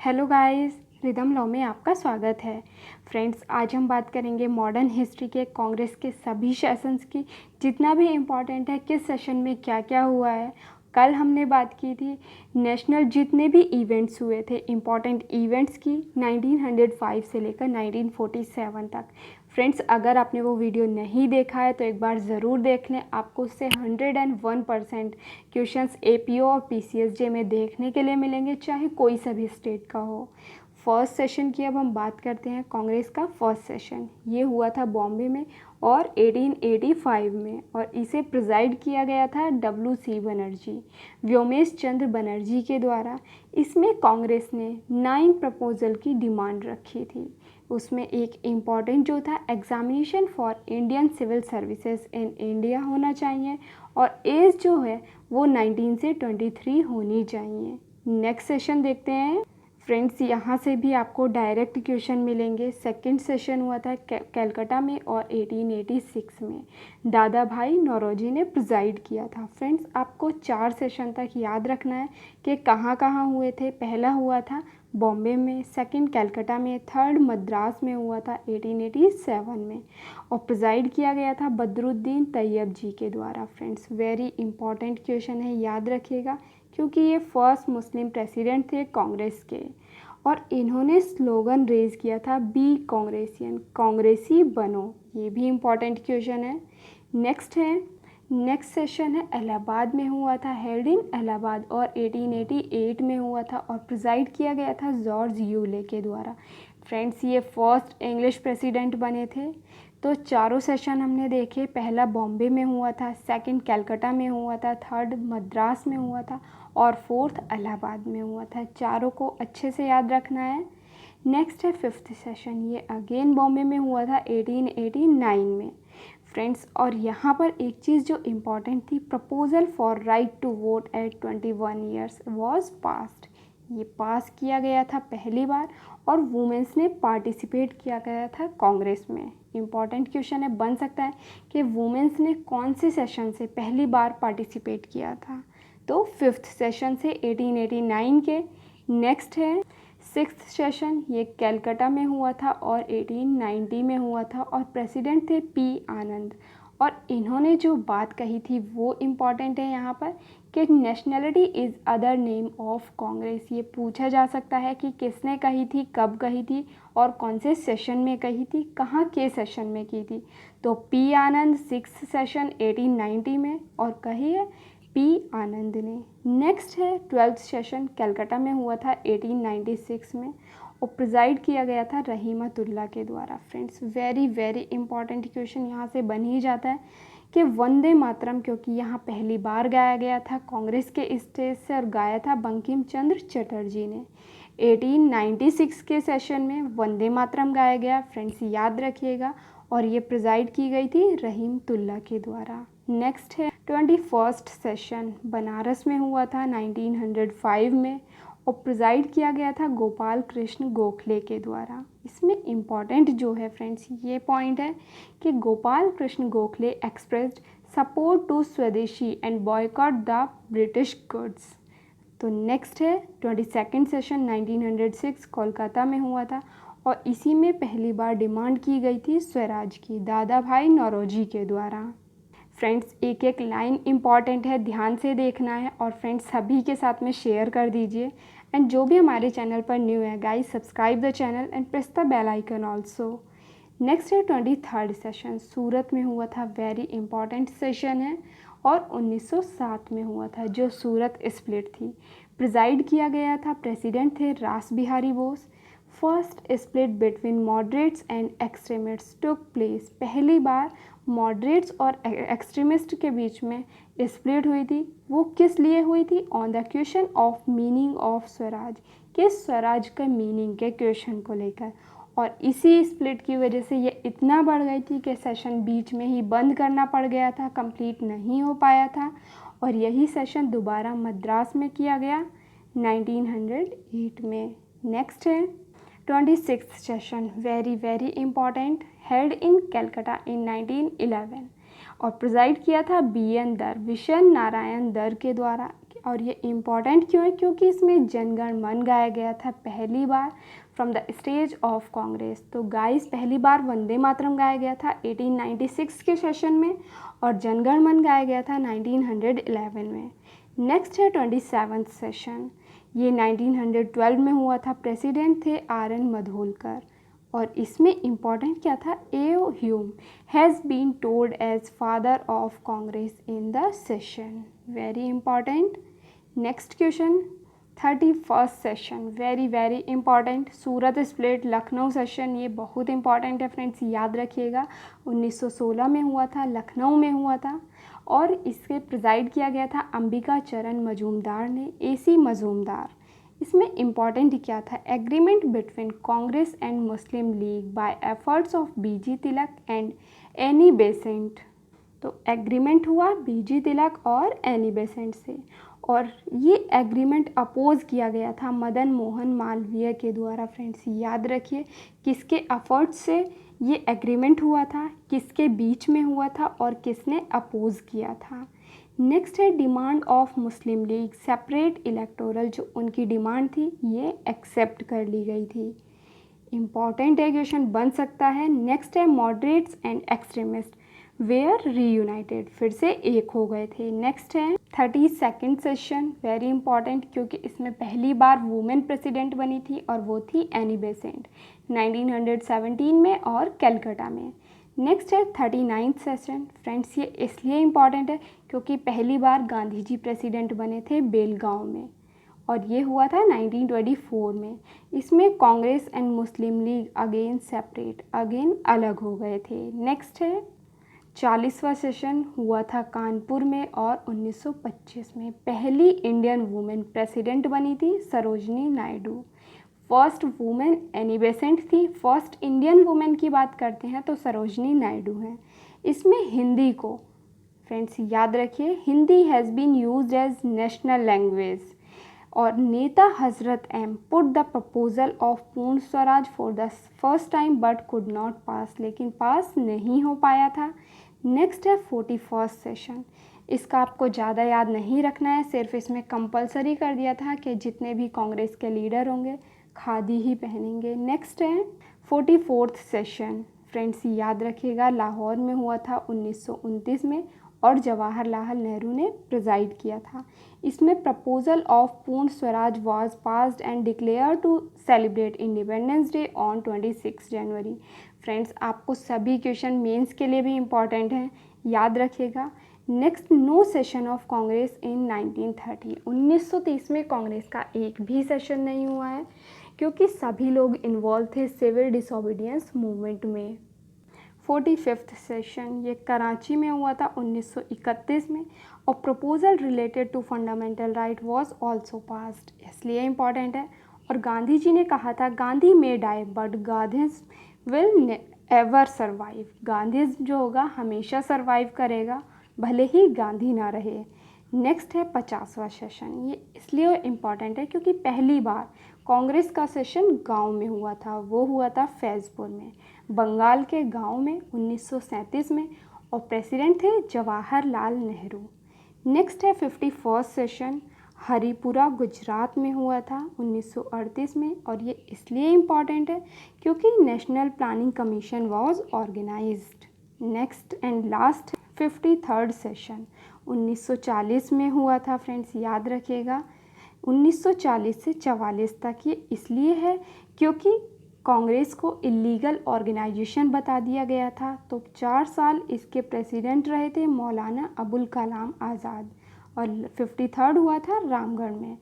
Hello guys, rhythm law में आपका स्वागत है। फ्रेंड्स, आज हम बात करेंगे मॉडर्न हिस्ट्री के कांग्रेस के सभी सेशंस की, जितना भी इम्पॉर्टेंट है, किस सेशन में क्या क्या हुआ है। कल हमने बात की थी नेशनल जितने भी इवेंट्स हुए थे, इम्पॉर्टेंट इवेंट्स की 1905 से लेकर 1947 तक। फ्रेंड्स, अगर आपने वो वीडियो नहीं देखा है तो एक बार ज़रूर देख लें, आपको उससे 101% क्वेश्चंस एपीओ और पीसीएसजे में देखने के लिए मिलेंगे, चाहे कोई सा भी स्टेट का हो। फर्स्ट सेशन की अब हम बात करते हैं। कांग्रेस का फर्स्ट सेशन ये हुआ था बॉम्बे में और 1885 में, और इसे प्रिजाइड किया गया था WC बनर्जी, व्योमेश चंद्र बनर्जी के द्वारा। इसमें कांग्रेस ने 9 प्रपोजल की डिमांड रखी थी। उसमें एक इम्पॉर्टेंट जो था, examination for Indian civil services in India होना चाहिए, और एज जो है वो 19 से 23 होनी चाहिए। नेक्स्ट सेशन देखते हैं। फ्रेंड्स, यहाँ से भी आपको डायरेक्ट क्वेश्चन मिलेंगे। सेकंड सेशन हुआ था कलकत्ता में और 1886 में दादा भाई नौरोजी ने प्रिजाइड किया था। फ्रेंड्स, आपको 4 सेशन तक याद रखना है कि कहाँ कहाँ हुए थे। पहला हुआ था बॉम्बे में, सेकंड कलकत्ता में, थर्ड मद्रास में हुआ था 1887 में, और प्रिजाइड किया गया था बदरुद्दीन तैयब जी के द्वारा। फ्रेंड्स, वेरी इंपॉर्टेंट क्वेश्चन है, याद रखिएगा, क्योंकि ये फर्स्ट मुस्लिम प्रेसिडेंट थे कांग्रेस के, और इन्होंने स्लोगन रेज किया था, बी कांग्रेसियन, कांग्रेसी बनो। ये भी इम्पॉर्टेंट क्वेश्चन है। नेक्स्ट सेशन है इलाहाबाद में हुआ था, हेल्ड इन इलाहाबाद, और 1888 में हुआ था, और प्रिजाइड किया गया था जॉर्ज यूले के द्वारा। फ्रेंड्स, ये फर्स्ट इंग्लिश प्रेसिडेंट बने थे। तो चारों सेशन हमने देखे। पहला बॉम्बे में हुआ था, सेकंड कलकत्ता में हुआ था, थर्ड मद्रास में हुआ था, और फोर्थ इलाहाबाद में हुआ था। चारों को अच्छे से याद रखना है। नेक्स्ट है फिफ्थ सेशन, ये अगेन बॉम्बे में हुआ था 1889 में। फ्रेंड्स, और यहाँ पर एक चीज़ जो इम्पॉर्टेंट थी, proposal for right to vote at 21 years was passed. ये पास किया गया था पहली बार, और वुमेंस ने पार्टिसिपेट किया गया था कांग्रेस में। इम्पॉर्टेंट क्वेश्चन है, बन सकता है कि वुमेंस ने कौन से सेशन से पहली बार पार्टिसिपेट किया था। तो फिफ्थ सेशन से 1889 के। नेक्स्ट है सिक्स्थ सेशन, ये कलकत्ता में हुआ था और 1890 में हुआ था, और प्रेसिडेंट थे पी आनंद। और इन्होंने जो बात कही थी वो इम्पॉर्टेंट है यहाँ पर, कि nationality is other name of Congress. ये पूछा जा सकता है कि किसने कही थी, कब कही थी, और कौन से सेशन में कही थी, कहाँ के सेशन में की थी। तो पी आनंद सिक्स्थ सेशन 1890 में, और कही है पी आनंद ने। नेक्स्ट है ट्वेल्थ सेशन, कलकत्ता में हुआ था 1896 में, और प्रिजाइड किया गया था रहीमतुल्लाह के द्वारा। Friends, very very important question यहाँ से बन ही जाता है कि वंदे मातरम, क्योंकि यहाँ पहली बार गाया गया था कांग्रेस के स्टेज से, और गाया था बंकिम चंद्र चटर्जी ने। 1896 के सेशन में वंदे मातरम गाया गया। फ्रेंड्स, याद रखिएगा, और ये प्रिजाइड की गई थी रहीमतुल्लाह के द्वारा। नेक्स्ट है 21st सेशन, बनारस में हुआ था 1905 में, और प्रिजाइड किया गया था गोपाल कृष्ण गोखले के द्वारा। इसमें इम्पॉर्टेंट जो है फ्रेंड्स, ये पॉइंट है कि Gopal Krishna Gokhale expressed support to swadeshi and boycott the British goods. तो नेक्स्ट है 22nd सेशन 1906, कोलकाता में हुआ था, और इसी में पहली बार डिमांड की गई थी स्वराज की, दादा भाई नौरोजी के द्वारा। फ्रेंड्स, एक एक लाइन इम्पॉर्टेंट है, ध्यान से देखना है, और फ्रेंड्स सभी के साथ में शेयर कर दीजिए। एंड जो भी हमारे चैनल पर न्यू है guys, subscribe the channel and press the bell icon also. Next है 23rd सेशन, सूरत में हुआ था, वेरी इंपॉर्टेंट सेशन है, और 1907 में हुआ था, जो सूरत स्प्लिट थी। प्रिजाइड किया गया था, प्रेसिडेंट थे रास Bihari Bose. First split between moderates and extremists took place. पहली बार मॉडरेट्स और एक्सट्रीमिस्ट के बीच में स्प्लिट हुई थी। वो किस लिए हुई थी? On the question of meaning of Swaraj, कि स्वराज का मीनिंग के क्वेश्चन को लेकर। और इसी स्प्लिट की वजह से ये इतना बढ़ गई थी कि सेशन बीच में ही बंद करना पड़ गया था, कंप्लीट नहीं हो पाया था, और यही सेशन दोबारा मद्रास में किया गया 1908 में। नेक्स्ट है 26th session, very very important, held in Calcutta in 1911, और प्रिजाइड किया था BN दर, विशन नारायण दर के द्वारा। और ये इम्पॉर्टेंट क्यों है? क्योंकि इसमें जनगण मन गाया गया था पहली बार from the stage of Congress. तो गाइस पहली बार वंदे मातरम गाया गया था 1896 के सेशन में और जनगण मन गाया गया था 1911 में। नेक्स्ट है 27th सेशन, ये 1912 में हुआ था। प्रेसिडेंट थे RN मधोलकर और इसमें इम्पॉर्टेंट क्या था? A.O. Hume has been told as father of Congress in the session, very important. Next question 31st session, very important. Surat split Lucknow session, ये बहुत इंपॉर्टेंट है फ्रेंड्स, याद रखिएगा। 1916 में हुआ था, लखनऊ में हुआ था और इसके प्रिजाइड किया गया था अंबिका चरण मजूमदार ने, AC मजूमदार। इसमें इम्पॉर्टेंट क्या था? Agreement between Congress and Muslim League by efforts of BG Tilak and Annie Besant. तो एग्रीमेंट हुआ BG तिलक और एनी बेसेंट से और ये एग्रीमेंट अपोज किया गया था मदन मोहन मालवीय के द्वारा। फ्रेंड्स याद रखिए किसके एफर्ट्स से ये एग्रीमेंट हुआ था, किसके बीच में हुआ था और किसने अपोज किया था। नेक्स्ट है demand of Muslim league, separate electoral, जो उनकी डिमांड थी ये एक्सेप्ट कर ली गई थी। इम्पॉर्टेंट है, क्वेश्चन बन सकता है। नेक्स्ट है moderates and extremist were reunited, फिर से एक हो गए थे। नेक्स्ट है 32nd सेशन, वेरी इंपॉर्टेंट क्योंकि इसमें पहली बार वुमेन प्रेसिडेंट बनी थी और वो थी एनी बेसेंट 1917 में और कलकत्ता में। नेक्स्ट है 39th सेशन, फ्रेंड्स ये इसलिए इम्पॉर्टेंट है क्योंकि पहली बार गांधी जी प्रेसिडेंट बने थे बेलगांव में और ये हुआ था 1924 में। इसमें Congress and Muslim league again separate, again अलग हो गए थे। नेक्स्ट है 40वां सेशन, हुआ था कानपुर में और 1925 में। पहली इंडियन वुमेन प्रेसिडेंट बनी थी Sarojini Naidu. First women Annie Besant थी, फर्स्ट इंडियन वुमेन की बात करते हैं तो सरोजनी नायडू हैं। इसमें हिंदी को फ्रेंड्स याद रखिए, Hindi has been used as national language और नेता हजरत एम put the proposal of Purna Swaraj for the first time but could not pass, लेकिन पास नहीं हो पाया था। नेक्स्ट है 41st सेशन, इसका आपको ज़्यादा याद नहीं रखना है, सिर्फ इसमें कंपलसरी कर दिया था कि जितने भी कांग्रेस के लीडर होंगे खादी ही पहनेंगे। नेक्स्ट है 44th सेशन, फ्रेंड्स याद रखिएगा लाहौर में हुआ था 1929 में और जवाहरलाल नेहरू ने प्रिजाइड किया था। इसमें proposal of Purna Swaraj was passed and declare to celebrate independence day on 26 January. Friends आपको सभी क्वेश्चन मेंस के लिए भी इम्पॉर्टेंट हैं, याद रखिएगा। नेक्स्ट नो सेशन ऑफ कांग्रेस इन 1930, 1930 में कांग्रेस का एक भी सेशन नहीं हुआ है क्योंकि सभी लोग इन्वॉल्व थे सिविल डिसोबीडियंस मूवमेंट में। 45th सेशन, ये कराची में हुआ था 1931 में और proposal related to fundamental right was also passed, इसलिए इम्पॉर्टेंट है। और गांधी जी ने कहा था Gandhi may die but Gandhism will ever survive, Gandhism जो होगा हमेशा सर्वाइव करेगा भले ही गांधी ना रहे। नेक्स्ट है 50वां सेशन, ये इसलिए इम्पॉर्टेंट है क्योंकि पहली बार कांग्रेस का सेशन गांव में हुआ था, वो हुआ था फैज़पुर में, बंगाल के गांव में 1937 में और प्रेसिडेंट थे जवाहरलाल नेहरू। नेक्स्ट है 51st सेशन, हरिपुरा गुजरात में हुआ था 1938 में और ये इसलिए इम्पॉर्टेंट है क्योंकि national planning commission was organised. Next and last 53rd session 1940 में हुआ था, फ्रेंड्स याद रखिएगा 1940 से 44 तक। ये इसलिए है क्योंकि कांग्रेस को इलीगल ऑर्गेनाइजेशन बता दिया गया था, तो 4 साल इसके प्रेसिडेंट रहे थे मौलाना अबुल कलाम आज़ाद और 53rd हुआ था रामगढ़ में।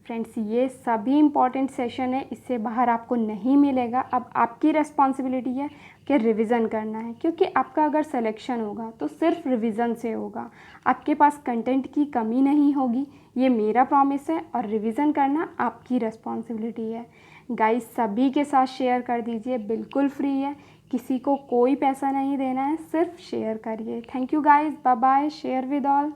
फ्रेंड्स ये सभी इम्पॉर्टेंट सेशन है, इससे बाहर आपको नहीं मिलेगा। अब आपकी रिस्पॉन्सिबिलिटी है कि रिवीजन करना है क्योंकि आपका अगर सिलेक्शन होगा तो सिर्फ रिवीजन से होगा, आपके पास कंटेंट की कमी नहीं होगी, ये मेरा प्रॉमिस है और रिवीजन करना आपकी रिस्पॉन्सिबिलिटी है। गाइस सभी के साथ शेयर कर दीजिए, बिल्कुल फ्री है, किसी को कोई पैसा नहीं देना है, सिर्फ शेयर करिए। Thank you guys, bye bye, share with all.